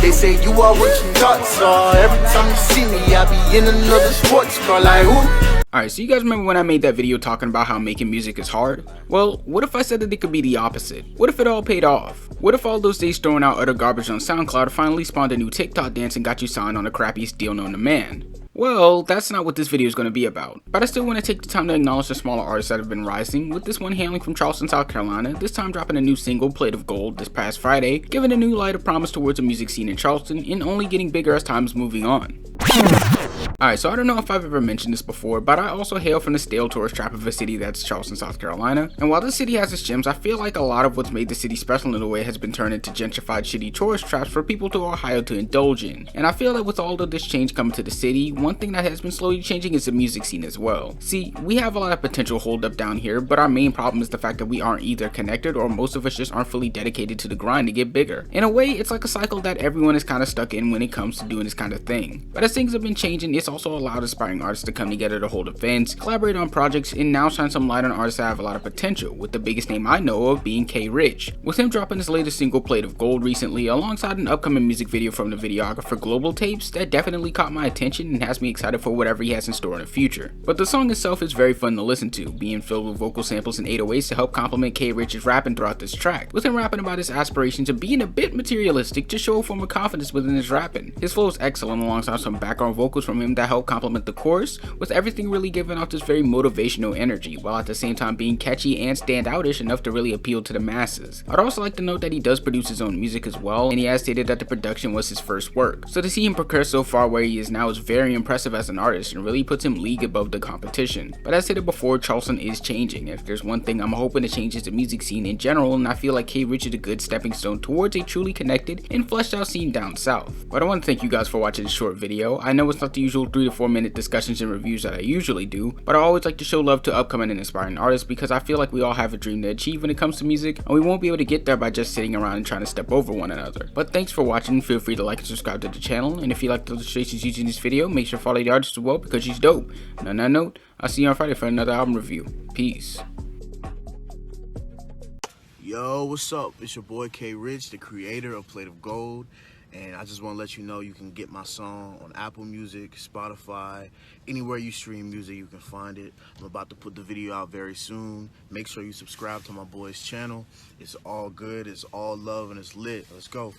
They say you are what your thoughts are. Every time you see me, I be in another sports car like ooh. Alright, so you guys remember when I made that video talking about how making music is hard? Well, what if I said that it could be the opposite? What if it all paid off? What if all those days throwing out utter garbage on SoundCloud finally spawned a new TikTok dance and got you signed on the crappiest deal known to man? Well, that's not what this video is going to be about, but I still want to take the time to acknowledge the smaller artists that have been rising, with this one hailing from Charleston, South Carolina, this time dropping a new single, Plate of Gold, this past Friday, giving a new light of promise towards the music scene in Charleston, and only getting bigger as time is moving on. Alright, so I don't know if I've ever mentioned this before, but I also hail from the stale tourist trap of a city that's Charleston, South Carolina, and while this city has its gems, I feel like a lot of what's made the city special in a way has been turned into gentrified shitty tourist traps for people to Ohio to indulge in, and I feel that with all of this change coming to the city, one thing that has been slowly changing is the music scene as well. See, we have a lot of potential hold up down here, but our main problem is the fact that we aren't either connected or most of us just aren't fully dedicated to the grind to get bigger. In a way, it's like a cycle that everyone is kind of stuck in when it comes to doing this kind of thing, but as things have been changing, it's also allowed aspiring artists to come together to hold events, collaborate on projects, and now shine some light on artists that have a lot of potential, with the biggest name I know of being KRich, with him dropping his latest single Plate of Gold recently alongside an upcoming music video from the videographer Global Tapes that definitely caught my attention and has me excited for whatever he has in store in the future. But the song itself is very fun to listen to, being filled with vocal samples and 808s to help complement KRich's rapping throughout this track, with him rapping about his aspirations of being a bit materialistic to show a form of confidence within his rapping. His flow is excellent alongside some background vocals from him that help complement the chorus, with everything really giving off this very motivational energy, while at the same time being catchy and standoutish enough to really appeal to the masses. I'd also like to note that he does produce his own music as well, and he has stated that the production was his first work, so to see him progress so far where he is now is very impressive as an artist and really puts him league above the competition. But as stated before, Charleston is changing. If there's one thing I'm hoping to change is the music scene in general, and I feel like KRich is a good stepping stone towards a truly connected and fleshed out scene down south. But I want to thank you guys for watching this short video. I know it's not the usual 3 to 4 minute discussions and reviews that I usually do, but I always like to show love to upcoming and inspiring artists because I feel like we all have a dream to achieve when it comes to music, and we won't be able to get there by just sitting around and trying to step over one another. But thanks for watching, feel free to like and subscribe to the channel, and if you like the illustrations used in this video, make sure to follow the artist as well because she's dope. And on that note, I'll see you on Friday for another album review. Peace. Yo, what's up? It's your boy KRich, the creator of Plate of Gold, and I just want to let you know you can get my song on Apple Music, Spotify, anywhere you stream music you can find it. I'm about to put the video out very soon. Make sure you subscribe to my boy's channel. It's all good, it's all love, and it's lit. Let's go.